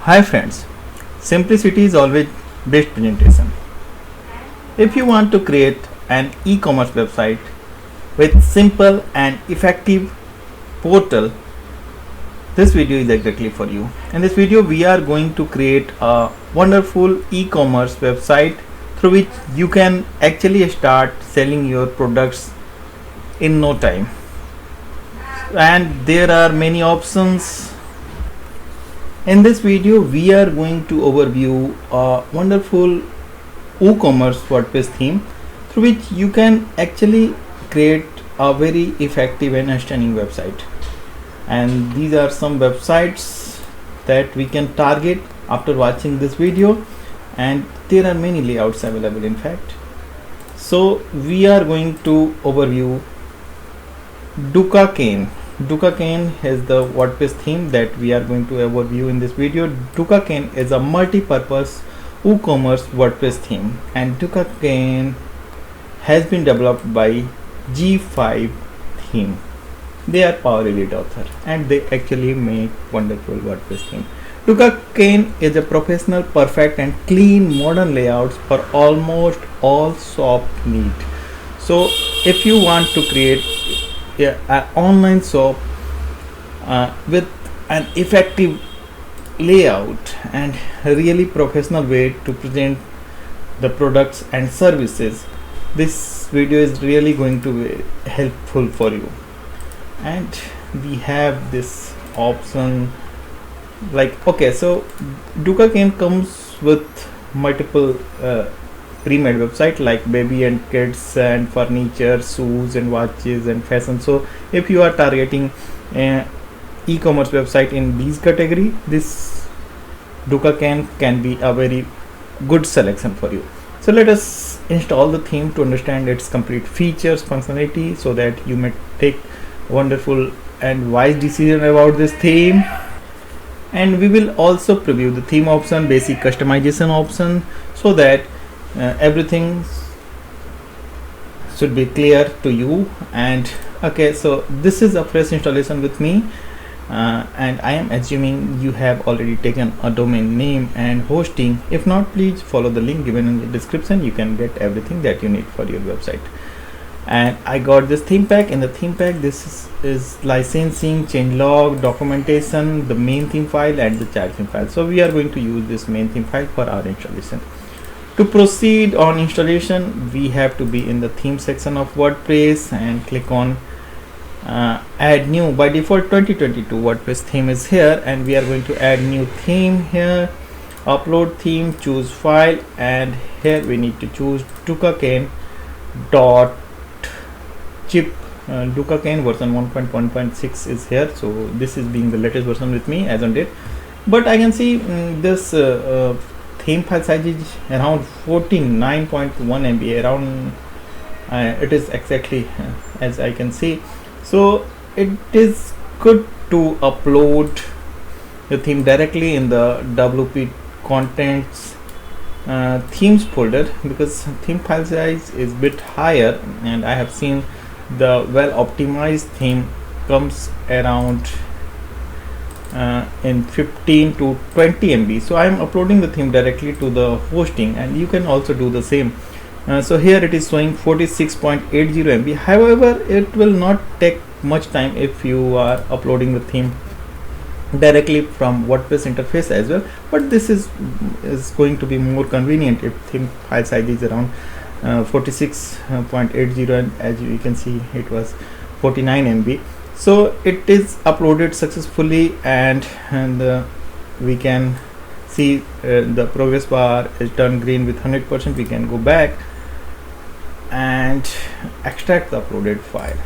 Hi friends, simplicity is always best presentation. If you want to create an e-commerce website with simple and effective portal, this video is exactly for you. In this video we are going to create a wonderful e-commerce website through which you can actually start selling your products in no time. And there are many options. In this video we are going to overview a wonderful WooCommerce WordPress theme through which you can actually create a very effective and stunning website. And these are some websites that we can target after watching this video, and there are many layouts available in fact. So we are going to overview Dukaken. Dukaken is the WordPress theme that we are going to overview in this video. Dukaken is a multi-purpose WooCommerce WordPress theme, and Dukaken has been developed by G5 Theme. They are Power Elite author and they actually make wonderful WordPress theme. Dukaken is a professional, perfect and clean modern layouts for almost all shop need. So if you want to create an online shop with an effective layout and a really professional way to present the products and services, this video is really going to be helpful for you. And we have this option like, okay, so Dukaken comes with multiple pre-made website like baby and kids and furniture, shoes and watches and fashion. So if you are targeting e-commerce website in these category, this Dukaken can be a very good selection for you. So let us install the theme to understand its complete features, functionality, so that you may take wonderful and wise decision about this theme. And we will also preview the theme option, basic customization option, so that everything should be clear to you. And okay, so this is a fresh installation with me, and I am assuming you have already taken a domain name and hosting. If not, please follow the link given in the description. You can get everything that you need for your website. And I got this theme pack. In the theme pack, this is licensing, changelog, documentation, the main theme file and the child theme file. So we are going to use this main theme file for our installation. To proceed on installation, we have to be in the theme section of WordPress and click on add new. By default 2022 WordPress theme is here, and we are going to add new theme here. Upload theme, choose file, and here we need to choose Dukaken .chip. Dukaken version 1.1.6 is here, so this is being the latest version with me as on date. But I can see this theme file size is around 49.1 MB, around it is exactly as I can see. So it is good to upload the theme directly in the WP contents themes folder, because theme file size is bit higher, and I have seen the well optimized theme comes around in 15 to 20 MB. So I am uploading the theme directly to the hosting, and you can also do the same. So here it is showing 46.80 MB. However, it will not take much time if you are uploading the theme directly from WordPress interface as well, but this is going to be more convenient if theme file size is around 46.80, and as you can see it was 49 MB. So it is uploaded successfully, and we can see the progress bar is turned green with 100%. We can go back and extract the uploaded file.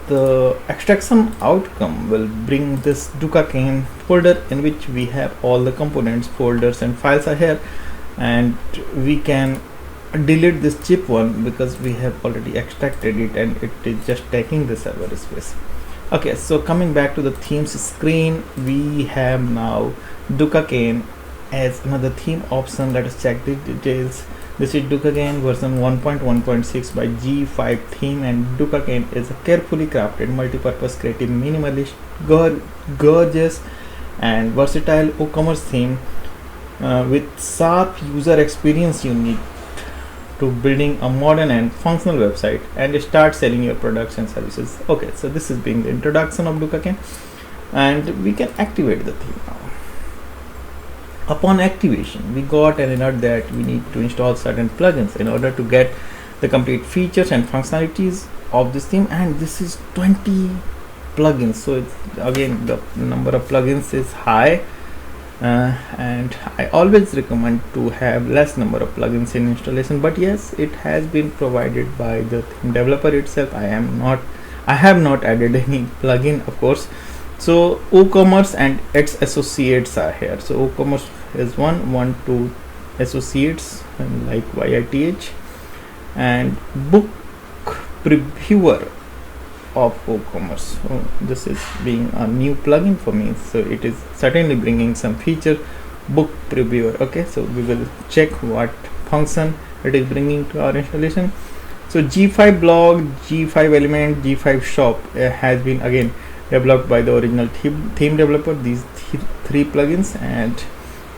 The extraction outcome will bring this Dukaken folder in which we have all the components, folders and files are here, and we can delete this chip one because we have already extracted it and it is just taking the server space. Okay, so coming back to the themes screen, we have now Dukaken as another theme option. Let us check the details. This is Dukaken version 1.1.6 by G5 theme, and Dukaken is a carefully crafted multi-purpose creative minimalist gorgeous and versatile WooCommerce theme with sharp user experience unique to building a modern and functional website and start selling your products and services. Okay, so this is being the introduction of Dukaken, and we can activate the theme now. Upon activation, we got an alert that we need to install certain plugins in order to get the complete features and functionalities of this theme, and this is 20 plugins. So it's, again, the number of plugins is high, and I always recommend to have less number of plugins in installation, but yes, it has been provided by the theme developer itself. I have not added any plugin, of course. So WooCommerce and its associates are here. So WooCommerce is one, two associates, and like YITH, and book previewer of WooCommerce. So this is being a new plugin for me, so it is certainly bringing some feature. Book previewer. Okay, so we will check what function it is bringing to our installation. So G5 blog, G5 element, G5 shop has been again developed by the original theme developer. These three plugins, and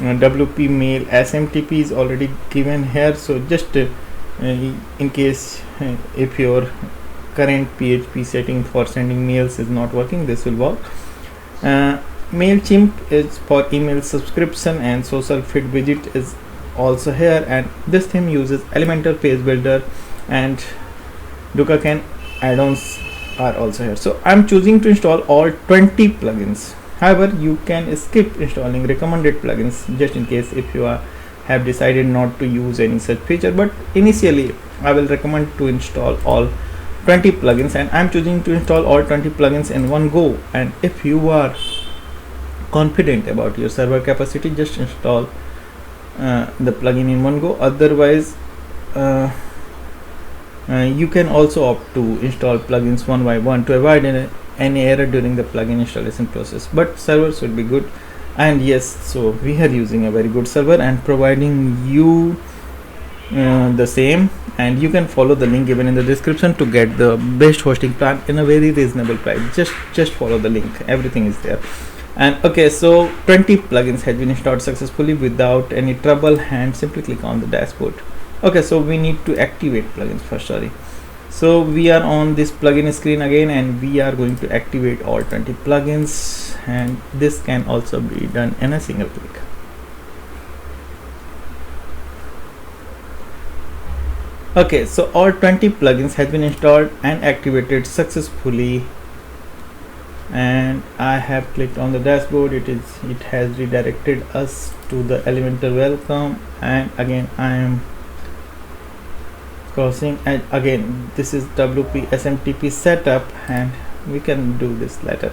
WP mail SMTP is already given here. So just in case if your current PHP setting for sending mails is not working, this will work. MailChimp is for email subscription, and social feed widget is also here, and this theme uses Elementor page builder, and Dukaken add-ons are also here. So I'm choosing to install all 20 plugins. However, you can skip installing recommended plugins just in case if you have decided not to use any such feature, but initially I will recommend to install all 20 plugins, and I'm choosing to install all 20 plugins in one go. And if you are confident about your server capacity, just install the plugin in one go. Otherwise, you can also opt to install plugins one by one to avoid any error during the plugin installation process, but server should be good. And yes, so we are using a very good server and providing you the same, and you can follow the link given in the description to get the best hosting plan in a very reasonable price. Just follow the link, everything is there. And okay, so 20 plugins has been installed successfully without any trouble, and simply click on the dashboard. Okay, so we need to activate plugins first. So we are on this plugin screen again, and we are going to activate all 20 plugins, and this can also be done in a single click. Okay, so all 20 plugins has been installed and activated successfully, and I have clicked on the dashboard. It has redirected us to the Elementor welcome, and again I am crossing, and again this is WP SMTP setup, and we can do this later.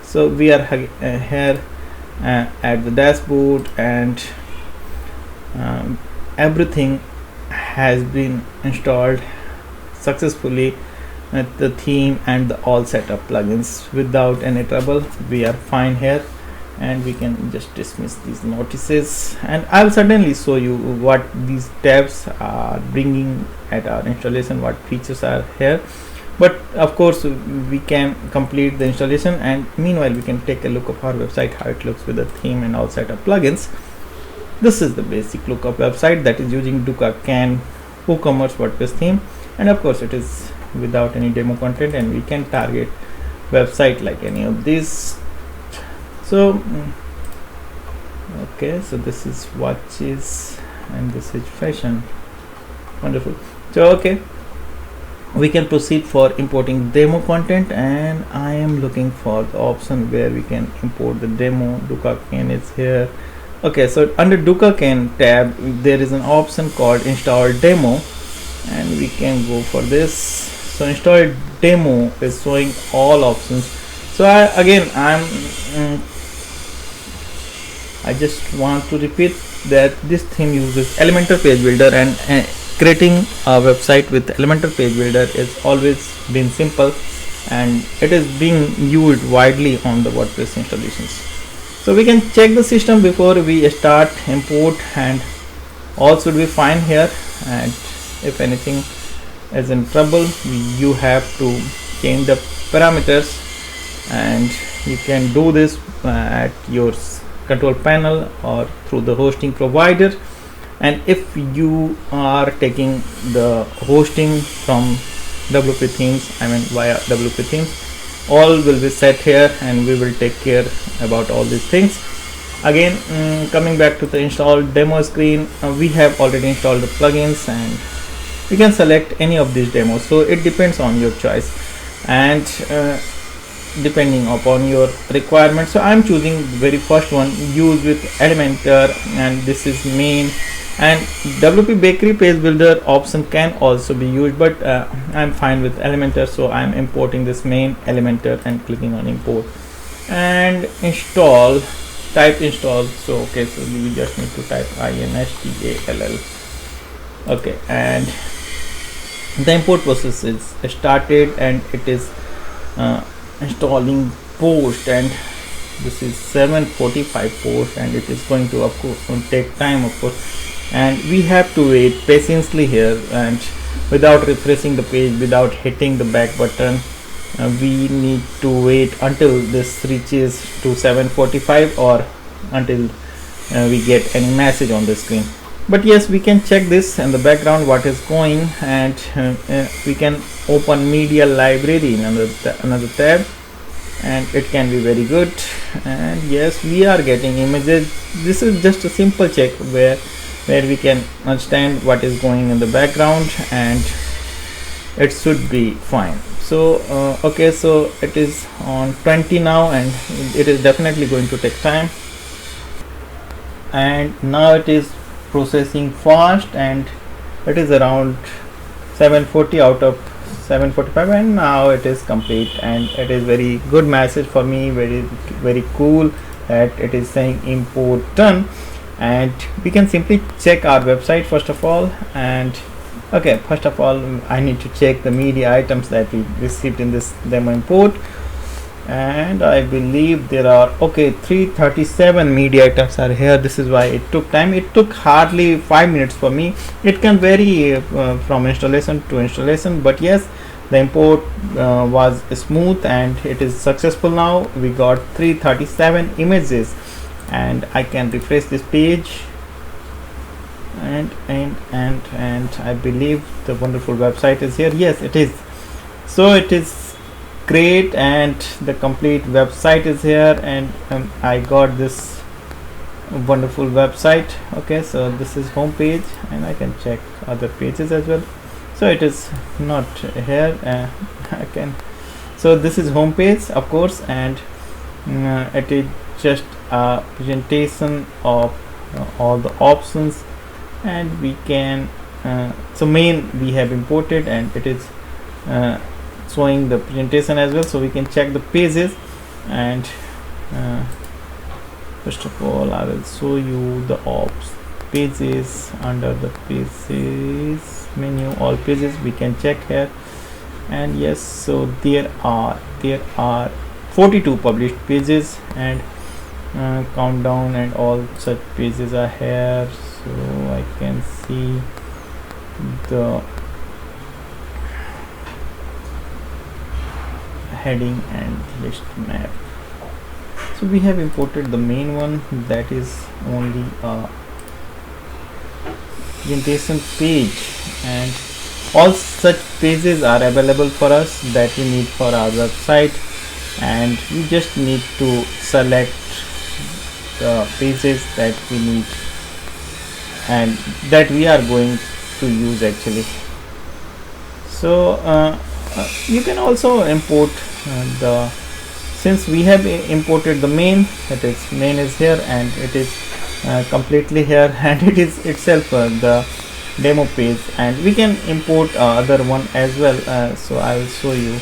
So we are here at the dashboard, and everything has been installed successfully at the theme and the all setup plugins without any trouble. We are fine here, and we can just dismiss these notices, and I'll certainly show you what these tabs are bringing at our installation, what features are here. But of course we can complete the installation, and meanwhile we can take a look of our website, how it looks with the theme and all setup plugins. This is the basic look of website that is using Dukaken WooCommerce WordPress theme, and of course it is without any demo content, and we can target website like any of these. So okay, so this is watches, and this is fashion. Wonderful. So okay, we can proceed for importing demo content, and I am looking for the option where we can import the demo. Dukaken is here. Okay, so under Dukaken tab there is an option called install demo, and we can go for this. So install demo is showing all options. So I just want to repeat that this theme uses Elementor page builder, and creating a website with Elementor page builder is always been simple, and it is being used widely on the WordPress installations. So we can check the system before we start import and all should be fine here, and if anything is in trouble, you have to change the parameters, and you can do this at your control panel or through the hosting provider. And if you are taking the hosting from WP Themes, I mean via WP Themes, all will be set here, and we will take care about all these things. Again, coming back to the install demo screen, we have already installed the plugins, and you can select any of these demos, so it depends on your choice and depending upon your requirements. So I'm choosing the very first one, use with Elementor, and this is main. And WPBakery page builder option can also be used, but I'm fine with Elementor, so I'm importing this main Elementor and clicking on import and install. Type install. So okay, so we just need to type install. Okay, and the import process is started, and it is installing post, and this is 745 post, and it is going to of course take time, of course, and we have to wait patiently here, and without refreshing the page, without hitting the back button, we need to wait until this reaches to 745 or until we get any message on the screen. But yes, we can check this in the background what is going, and we can open media library in another tab, and it can be very good. And yes, we are getting images. This is just a simple check where we can understand what is going in the background, and it should be fine. So okay, so it is on 20 now, and it is definitely going to take time, and now it is processing fast, and it is around 740 out of 745, and now it is complete, and it is very good message for me, very cool that it is saying import done. And we can simply check our website first of all, and okay, first of all I need to check the media items that we received in this demo import, and I believe there are 337 media items are here. This is why it took time. It took hardly 5 minutes for me. It can vary from installation to installation, but yes, the import was smooth and it is successful. Now we got 337 images, and I can refresh this page, and I believe the wonderful website is here. Yes, it is. So it is great, and the complete website is here, and I got this wonderful website. Okay, so this is home page, and I can check other pages as well. So it is not here. I can. So this is home page, of course, and it is just a presentation of all the options, and we can so main we have imported, and it is showing the presentation as well, so we can check the pages. And first of all I will show you the ops pages. Under the pages menu, all pages we can check here, and yes, so there are 42 published pages, and countdown and all such pages are here. So I can see the heading and list map. So we have imported the main one, that is only a presentation page, and all such pages are available for us that we need for our website, and we just need to select the pages that we need and that we are going to use actually. So you can also import since we have imported the main, that is main is here, and it is completely here, and it is itself the demo page, and we can import other one as well. So I will show you.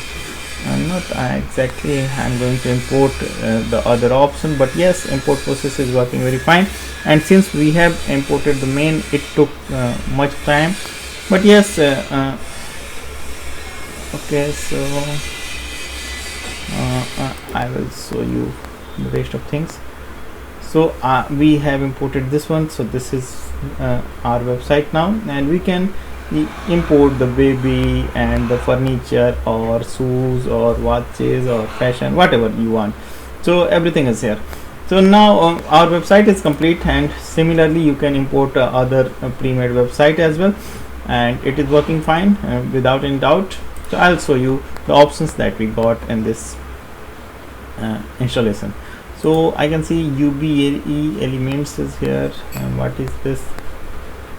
Not exactly I'm going to import the other option, but yes, import process is working very fine, and since we have imported the main, it took much time, but yes, okay, so I will show you the rest of things. So we have imported this one, so this is our website now, and we can import the baby and the furniture or shoes or watches or fashion, whatever you want. So everything is here. So now our website is complete, and similarly you can import other pre-made website as well, and it is working fine without any doubt. So I'll show you the options that we got in this installation. So I can see UBE elements is here, and what is this?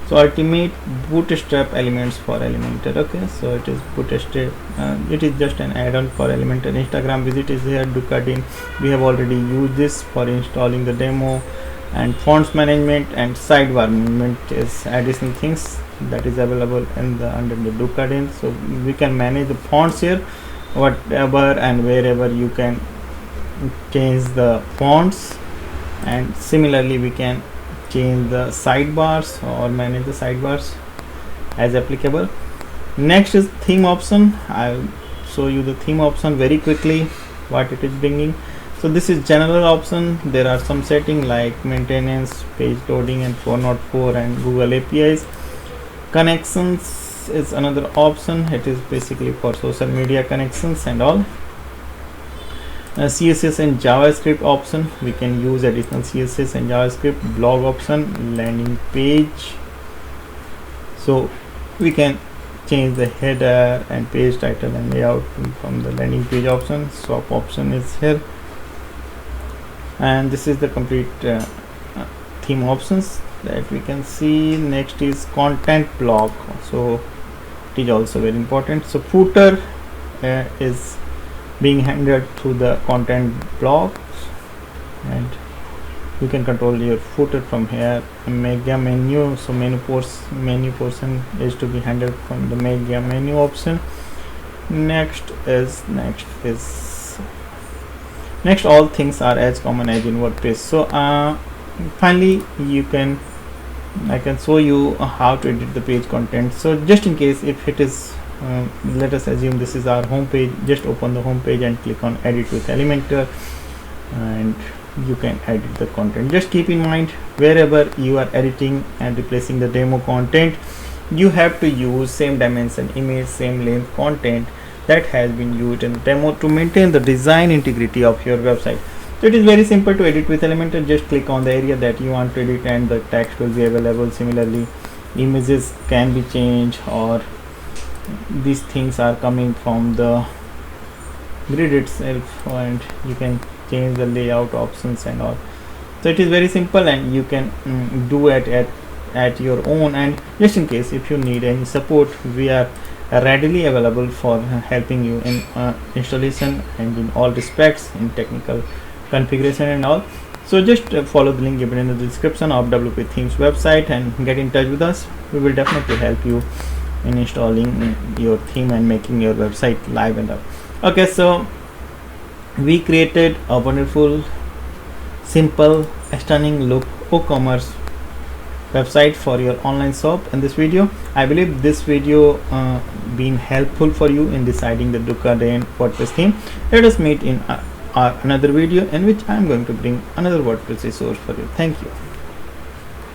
So ultimate bootstrap elements for Elementor. Okay, so it is bootstrap, it is just an add-on for Elementor. Instagram visit is here. Dukaken, we have already used this for installing the demo, and fonts management and sidebar management is additional things that is available in the under the Dukaken. So we can manage the fonts here, whatever and wherever you can change the fonts, and similarly we can change the sidebars or manage the sidebars as applicable. Next is theme option. I'll show you the theme option very quickly, what it is bringing. So this is general option. There are some setting like maintenance, page loading, and 404 and Google APIs. Connections is another option. It is basically for social media connections and all. CSS and JavaScript option, we can use additional CSS and JavaScript. Blog option, landing page, so we can change the header and page title and layout from the landing page option. Swap option is here, and this is the complete theme options that we can see. Next is content block, so it is also very important. So footer is being handled through the content blocks, and you can control your footer from here. Mega menu, so menu portion is to be handled from the mega menu option. Next all things are as common as in WordPress. So finally I can show you how to edit the page content. So just in case if it is let us assume this is our home page, just open the home page and click on edit with Elementor, and you can edit the content. Just keep in mind, wherever you are editing and replacing the demo content, you have to use same dimension image, same length content that has been used in the demo to maintain the design integrity of your website. So it is very simple to edit with Elementor. Just click on the area that you want to edit and the text will be available. Similarly, images can be changed, or these things are coming from the grid itself, and you can change the layout options and all. So it is very simple, and you can do it at your own. And just in case if you need any support, we are readily available for helping you in installation and in all respects in technical configuration and all. So just follow the link given in the description of WP Themes website and get in touch with us. We will definitely help you in installing your theme and making your website live and up. Okay, so we created a wonderful, simple, stunning look WooCommerce website for your online shop in this video. I believe this video been helpful for you in deciding the Dukaken WordPress theme. Let us meet in another video in which I am going to bring another WordPress resource for you. Thank you.